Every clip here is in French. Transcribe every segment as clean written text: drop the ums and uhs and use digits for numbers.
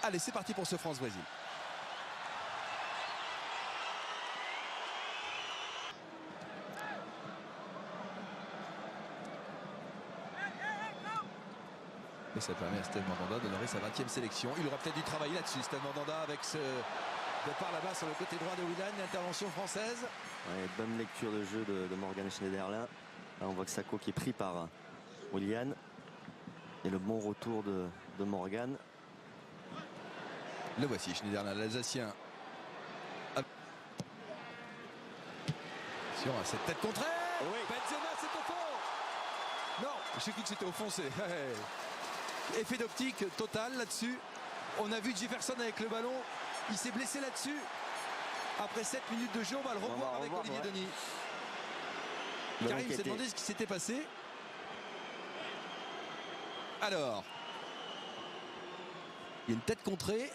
Allez, c'est parti pour ce France-Brésil. Et ça permet à Steve Mandanda d'honorer sa 20e sélection. Il aura peut-être du travail là-dessus, Steve Mandanda, avec ce départ là-bas sur le côté droit de Willian, l'intervention française. Ouais, bonne lecture de jeu de Morgan Schneiderlin. Là, on voit que Sako qui est pris par Willian. Et le bon retour de Morgan. Le voici, Schneiderlin, l'Alsacien. Attention à cette tête contrée. Oui. Benzema, c'est au fond. Non, j'ai cru que c'était au fond. Effet d'optique total là-dessus. On a vu Jefferson avec le ballon. Il s'est blessé là-dessus. Après 7 minutes de jeu, on va le revoir avec Olivier Denis. Karim s'est demandé ce qui s'était passé. Alors, il y a une tête contrée.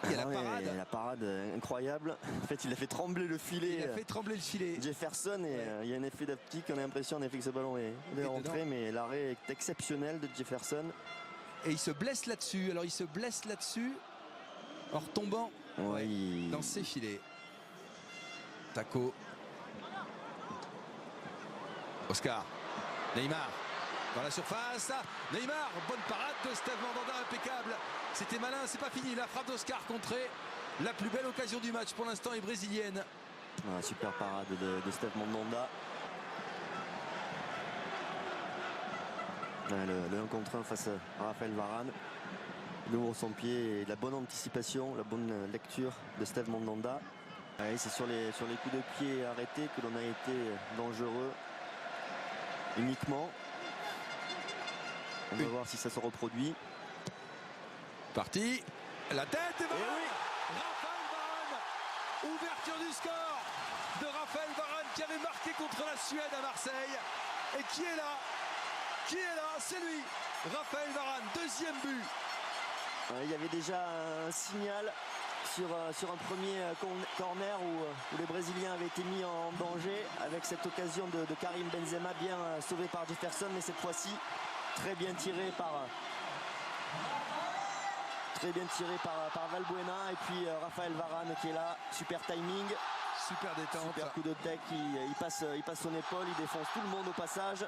Il y a la parade. La parade incroyable. En fait, il a fait trembler le filet. Il a fait trembler le filet. Jefferson, et il y a un effet d'optique. On a l'impression en effet que ce ballon est rentré, mais l'arrêt est exceptionnel de Jefferson. Et il se blesse là-dessus. Alors, il se blesse là-dessus en retombant dans ses filets. Taco. Oscar. Neymar. Dans la surface, Neymar, bonne parade de Steve Mandanda, impeccable. C'était malin, c'est pas fini. La frappe d'Oscar contrée. La plus belle occasion du match pour l'instant est brésilienne. Super parade de Steve Mandanda. Le 1 contre 1 face à Raphaël Varane. Il ouvre son pied et la bonne anticipation, la bonne lecture de Steve Mandanda. C'est sur les coups de pied arrêtés que l'on a été dangereux uniquement. On va voir si ça se reproduit. Parti. La tête et voilà. Raphaël Varane. Ouverture du score de Raphaël Varane qui avait marqué contre la Suède à Marseille. Et qui est là? Qui est là? C'est lui. Raphaël Varane, deuxième but. Il y avait déjà un signal sur un premier corner où les Brésiliens avaient été mis en danger avec cette occasion de Karim Benzema, bien sauvé par Jefferson, mais cette fois-ci très bien tiré par Valbuena, et puis Raphaël Varane qui est là, super timing, super détente, super coup de tête, il passe son épaule, il défonce tout le monde au passage.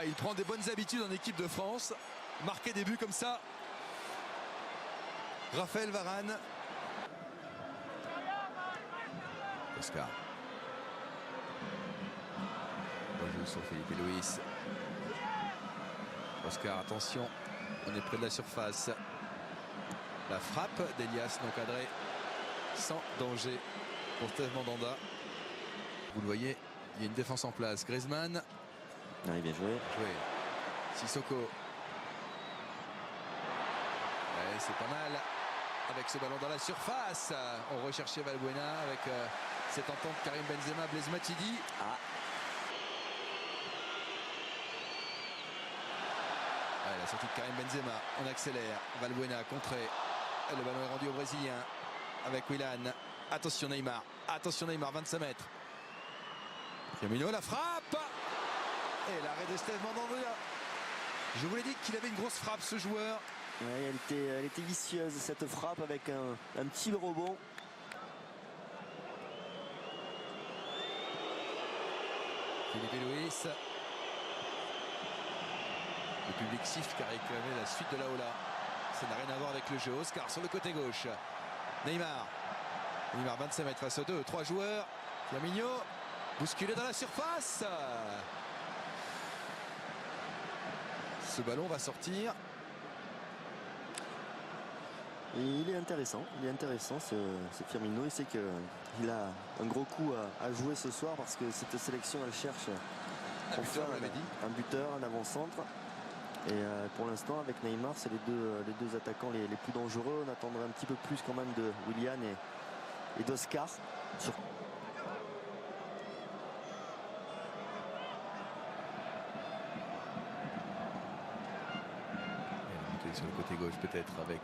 Il prend des bonnes habitudes en équipe de France, marquer des buts comme ça. Raphaël Varane. Oscar. Bonjour sur Philippe Luis. Oscar, attention, on est près de la surface. La frappe d'Elias non cadrée, sans danger pour Steve Mandanda. Vous le voyez, il y a une défense en place. Griezmann. Il vient jouer. Sissoko. C'est pas mal avec ce ballon dans la surface. On recherchait Valbuena avec cette entente Karim Benzema, Blaise Matuidi. La sortie de Karim Benzema, on accélère. Valbuena contré. Le ballon est rendu au Brésilien avec Willian. Attention Neymar, 25 mètres. Firmino, la frappe. Et l'arrêt de Steve Mandanda. Je vous l'ai dit qu'il avait une grosse frappe, ce joueur. Elle était vicieuse, cette frappe, avec un petit rebond. Philippe Luis. Le public siffle car il réclamait la suite de la Ola. Ça n'a rien à voir avec le jeu. Oscar sur le côté gauche. Neymar, 25 mètres face aux 3 joueurs. Firmino, bousculé dans la surface. Ce ballon va sortir. Et il est intéressant ce Firmino. Il sait qu'il a un gros coup à jouer ce soir, parce que cette sélection, elle cherche un buteur, un avant-centre. Et pour l'instant, avec Neymar, c'est les deux attaquants les plus dangereux. On attendrait un petit peu plus quand même de Willian et d'Oscar. Sur le côté gauche peut-être avec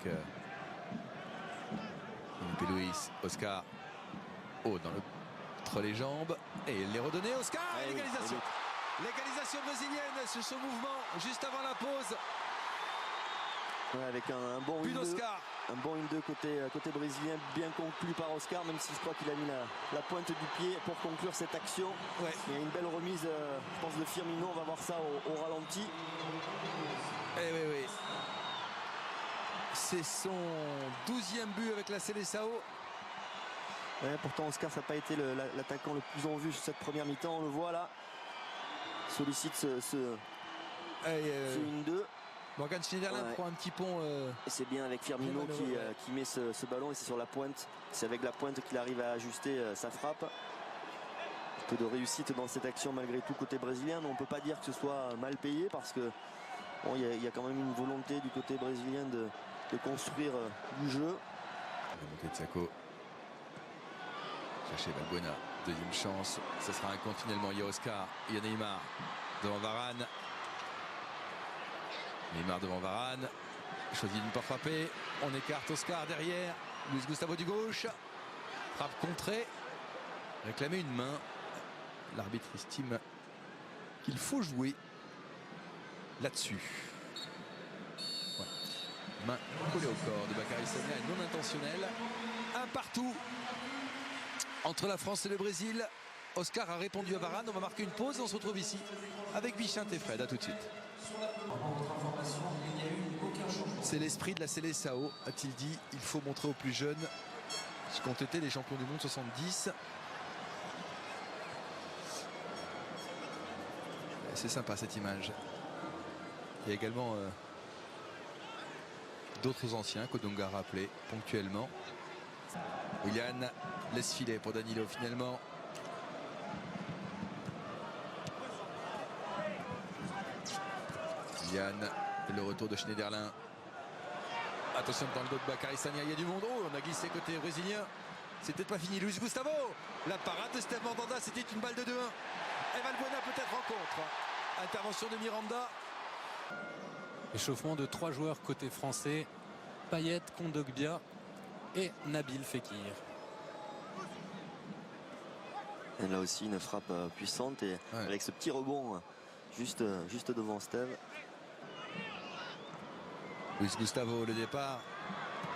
Luis. Oscar entre les jambes et il les redonné. Oscar, l'égalisation. L'égalisation brésilienne sur ce mouvement juste avant la pause. Ouais, avec un bon But 1-2. d'Oscar. Un bon 1-2 côté brésilien, bien conclu par Oscar, même si je crois qu'il a mis la pointe du pied pour conclure cette action. Ouais. Il y a une belle remise, je pense, de Firmino. On va voir ça au ralenti. Eh oui. C'est son 12e but avec la Seleção. Ouais, pourtant, Oscar, ça n'a pas été l'attaquant le plus en vue sur cette première mi-temps. On le voit là. Sollicite ce 1-2. Morgan Schneiderlin prend un petit pont. Et c'est bien avec Firmino qui met ce ballon, et c'est sur la pointe. C'est avec la pointe qu'il arrive à ajuster sa frappe. Un peu de réussite dans cette action malgré tout côté brésilien, mais on ne peut pas dire que ce soit mal payé, parce que bon, y a quand même une volonté du côté brésilien de construire du jeu. La montée de Sako. Chercher Valbuena. Deuxième chance. Ce sera un compte finalement. Il y a Oscar. Il y a Neymar devant Varane. Neymar devant Varane. Choisit de ne pas frapper. On écarte Oscar derrière. Luis Gustavo du gauche. Frappe contrée. Réclamer une main. L'arbitre estime qu'il faut jouer là-dessus. Ouais. Main collée au corps de Bacary Sagna, non intentionnelle. Un partout entre la France et le Brésil. Oscar a répondu à Varane. On va marquer une pause et on se retrouve ici avec Bichente et Fred. A tout de suite. C'est l'esprit de la Seleção, a-t-il dit. Il faut montrer aux plus jeunes ce qu'ont été les champions du monde 70. C'est sympa cette image. Il y a également d'autres anciens qu'Odonga rappelé ponctuellement. Willian laisse filer pour Danilo finalement. Willian, le retour de Schneiderlin. Attention dans le dos de Bacary Sagna, il y a du monde. Oh, on a glissé côté brésilien. C'est peut-être pas fini. Luis Gustavo. La parade de Steve Mandanda, c'était une balle de 2-1. Et Valbuena peut-être rencontre. Intervention de Miranda. Échauffement de 3 joueurs côté français. Payet, Kondogbia et Nabil Fekir. Et là aussi une frappe puissante, et avec ce petit rebond juste devant Steve. Luis Gustavo, le départ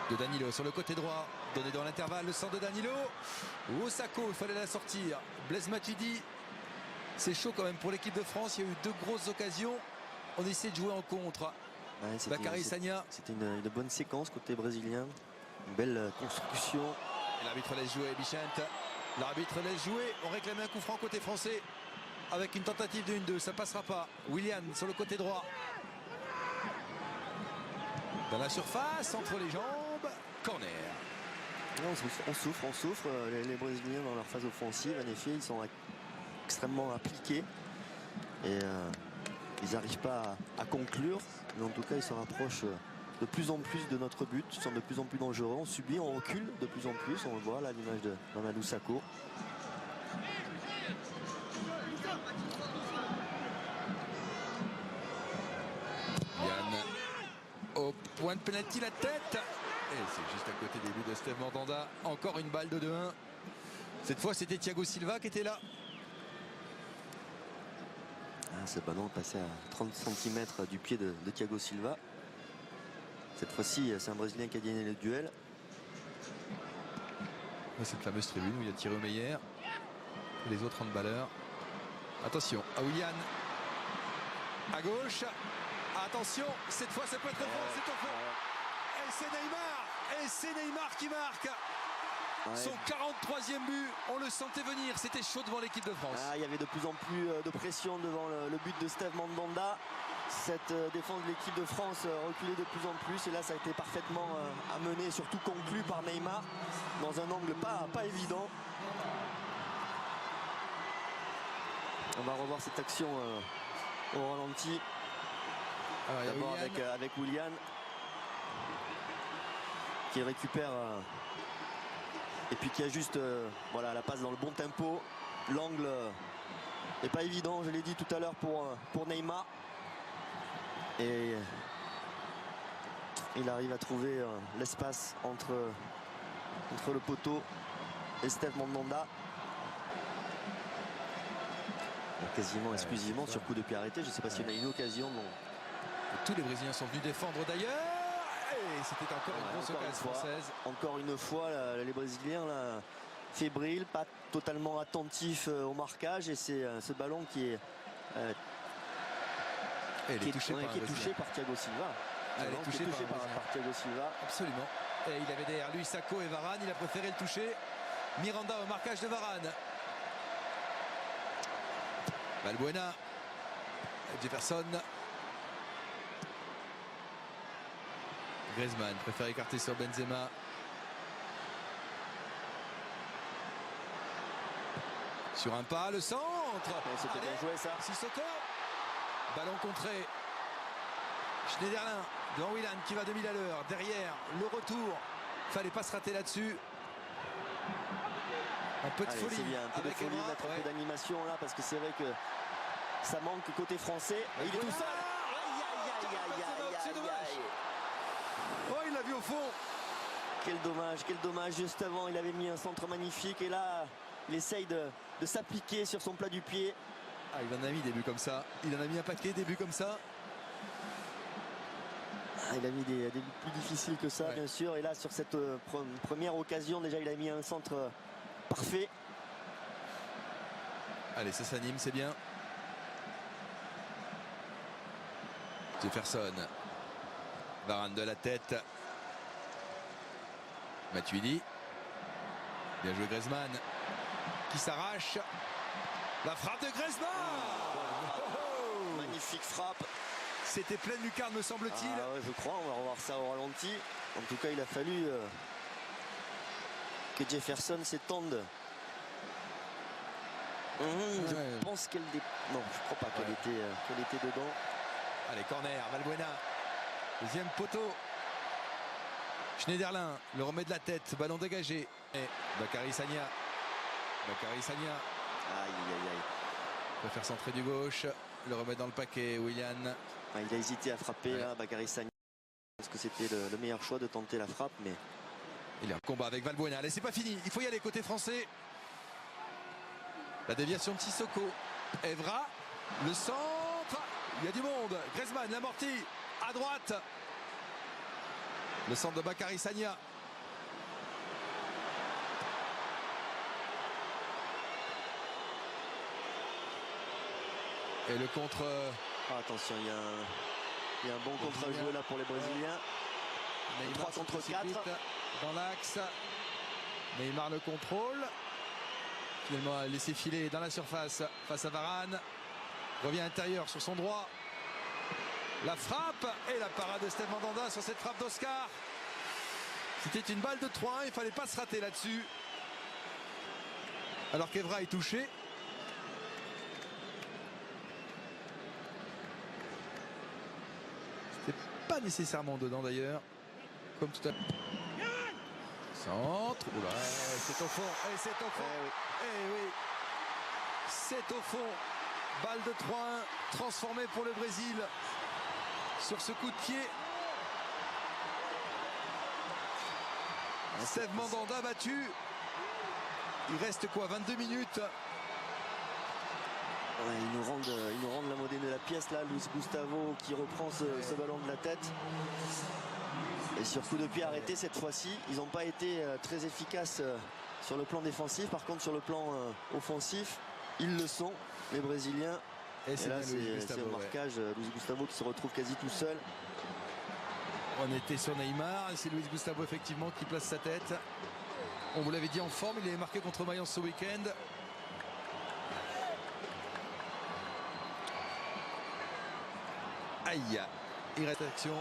de Danilo sur le côté droit, donné dans l'intervalle, le centre de Danilo. Osako, il fallait la sortir. Blaise Matuidi, c'est chaud quand même pour l'équipe de France. Il y a eu 2 grosses occasions. On essaie de jouer en contre. Ouais, Bacary Sagna. C'était une bonne séquence côté brésilien. Une belle construction. Et l'arbitre laisse jouer Bichente. L'arbitre laisse jouer. On réclamait un coup franc côté français avec une tentative de 1-2. Ça passera pas. Willian sur le côté droit. Dans la surface, entre les jambes. Corner. On souffre. Les Brésiliens dans leur phase offensive, en effet, ils sont extrêmement appliqués. Et ils n'arrivent pas à conclure. Mais en tout cas, ils se rapprochent de plus en plus de notre but. Ils sont de plus en plus dangereux. On subit, on recule de plus en plus. On le voit là, l'image de Mamadou Sakho. Yann au point de pénalty, la tête. Et c'est juste à côté des buts de Steve Mandanda. Encore une balle de 2-1. Cette fois, c'était Thiago Silva qui était là. Ce ballon passé à 30 cm du pied de Thiago Silva. Cette fois-ci, c'est un Brésilien qui a gagné le duel. Cette fameuse tribune où il y a Thierry Meyer et les autres handballeurs. Attention à Willian. À gauche. Attention, cette fois ça peut être fort, c'est au fond. Et c'est Neymar. Et c'est Neymar qui marque. Son 43e but, on le sentait venir, c'était chaud devant l'équipe de France. Il y avait de plus en plus de pression devant le but de Steve Mandanda. Cette défense de l'équipe de France reculait de plus en plus, et là ça a été parfaitement amené, surtout conclu par Neymar dans un angle pas évident. On va revoir cette action au ralenti. D'abord avec Willian qui récupère et puis qui ajuste voilà, la passe dans le bon tempo. L'angle n'est pas évident, je l'ai dit tout à l'heure, pour Neymar. Et il arrive à trouver l'espace entre le poteau et Steve Mandanda. Quasiment exclusivement sur coup de pied arrêté. Je ne sais pas s'il y en a une occasion. Tous les Brésiliens sont venus défendre d'ailleurs. Et c'était encore une grosse occasion française. Encore une fois, les Brésiliens là, fébriles, pas totalement attentifs au marquage. Et c'est ce ballon qui est touché par Thiago Silva. Elle est touchée par Thiago Silva. Absolument. Et il avait derrière lui Sakho et Varane. Il a préféré le toucher. Miranda au marquage de Varane. Valbuena. Jefferson. Griezmann préfère écarter sur Benzema. Sur un pas, le centre. C'était bien joué ça. Sissoko. Ballon contré. Schneiderlin devant Willan qui va 2000 à l'heure. Derrière, le retour. Fallait pas se rater là-dessus. Un peu de folie. C'est bien, un peu de folie, mettre un peu d'animation là, parce que c'est vrai que ça manque côté français. Et il est tout seul. C'est dommage. Oh, il l'a vu au fond. Quel dommage. Juste avant, il avait mis un centre magnifique. Et là, il essaye de s'appliquer sur son plat du pied. Ah, il en a mis des buts comme ça. Il en a mis un paquet, des buts comme ça. Il a mis des buts plus difficiles que ça, bien sûr. Et là, sur cette première occasion, déjà, il a mis un centre parfait. Allez, ça s'anime, c'est bien. Jefferson. Varane de la tête. Matuidi. Bien joué Griezmann. Qui s'arrache. La frappe de Griezmann. Magnifique frappe. C'était pleine lucarne, me semble-t-il. Ouais, je crois, on va revoir ça au ralenti. En tout cas, il a fallu que Jefferson s'étende. Je pense qu'elle... Non, je crois pas qu'elle était dedans. Allez, corner, Valbuena. Deuxième poteau. Schneiderlin le remet de la tête. Ballon dégagé. Et Bakary Sagna. Aïe. Préfère centrer du gauche. Le remet dans le paquet, Willian. Il a hésité à frapper, là, Bakary Sagna. Parce que c'était le meilleur choix de tenter la frappe, mais... Il est en combat avec Valbuena. Allez, c'est pas fini. Il faut y aller côté français. La déviation de Sissoko. Evra. Le centre. Il y a du monde. Griezmann, l'amorti. À droite. Le centre de Bakary Sagna. Et le contre... attention, il y a un bon contre à jouer là pour les Brésiliens. Neymar 3 contre 4. Dans l'axe. Neymar le contrôle. Finalement, laissé filer dans la surface face à Varane. Revient intérieur sur son droit. La frappe et la parade de Steve Mandanda sur cette frappe d'Oscar. C'était une balle de 3-1, il ne fallait pas se rater là-dessus. Alors qu'Evra est touché. C'était pas nécessairement dedans d'ailleurs. Comme tout à l'heure. Centre. Oula, c'est au fond. Et c'est au fond. Oui. C'est au fond. Balle de 3-1 transformée pour le Brésil. Sur ce coup de pied. Steve Mandanda battu. Il reste quoi, 22 minutes. Ils nous rendent la monnaie de la pièce là. Luis Gustavo qui reprend ce ballon de la tête. Et sur coup de pied arrêté cette fois-ci, ils n'ont pas été très efficaces sur le plan défensif. Par contre, sur le plan offensif, ils le sont, les Brésiliens. Et là, c'est un marquage. Luis Gustavo qui se retrouve quasi tout seul. On était sur Neymar. C'est Luis Gustavo effectivement qui place sa tête. On vous l'avait dit, en forme. Il est marqué contre Mayence ce week-end. Aïe. Il reste action.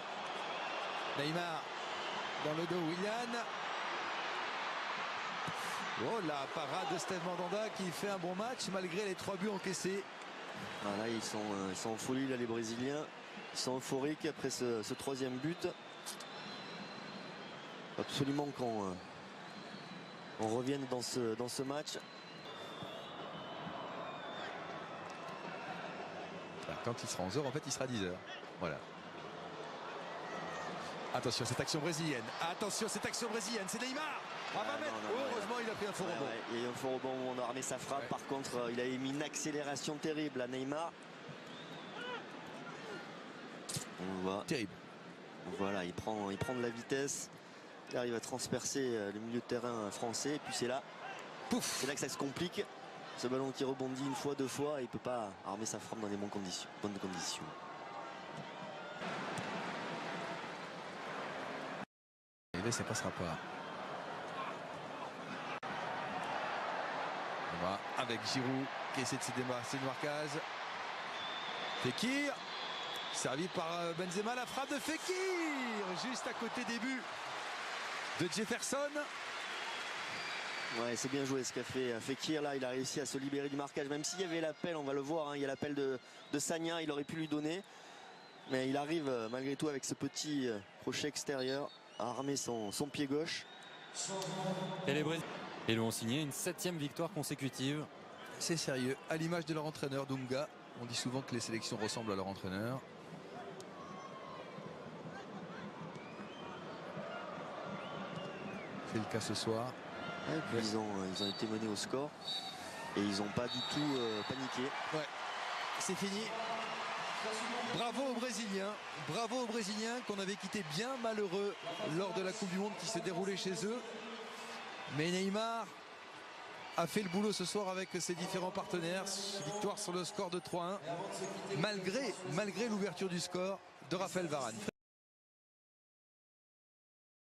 Neymar dans le dos, Willian. Oh, la parade de Steve Mandanda qui fait un bon match malgré les 3 buts encaissés. Là, ils sont en folie là, les Brésiliens. Ils sont euphoriques après ce 3e but. Absolument qu'on revienne dans ce match. Quand il sera 11h, en fait, il sera 10h. Voilà. Attention, cette action brésilienne. C'est Neymar. Heureusement, il a pris un faux rebond. Il y a eu un faux rebond où on a armé sa frappe. Par contre, il avait mis une accélération terrible à Neymar. On le voit. Terrible. Voilà, il prend de la vitesse. Il arrive à transpercer le milieu de terrain français. Et puis c'est là, pouf, c'est là que ça se complique. Ce ballon qui rebondit une fois, deux fois, et il ne peut pas armer sa frappe dans les bonnes conditions. Et là, ça passera pas. On va avec Giroud qui essaie de se débarrasser de Marquez. Fekir, servi par Benzema, la frappe de Fekir, juste à côté des buts de Jefferson. Ouais, c'est bien joué ce qu'a fait Fekir là. Il a réussi à se libérer du marquage, même s'il y avait l'appel, on va le voir, hein, il y a l'appel de Sagna, il aurait pu lui donner, mais il arrive malgré tout avec ce petit crochet extérieur à armer son pied gauche. Et les Brésiliens lui ont signé une 7e victoire consécutive. C'est sérieux, à l'image de leur entraîneur Dunga. On dit souvent que les sélections ressemblent à leur entraîneur. C'est le cas ce soir. Et puis ils ont été menés au score et ils n'ont pas du tout paniqué. Ouais, c'est fini. Bravo aux Brésiliens qu'on avait quitté bien malheureux lors de la Coupe du Monde qui se déroulait chez eux. Mais Neymar a fait le boulot ce soir avec ses différents partenaires. Victoire sur le score de 3-1 malgré l'ouverture du score de Raphaël Varane.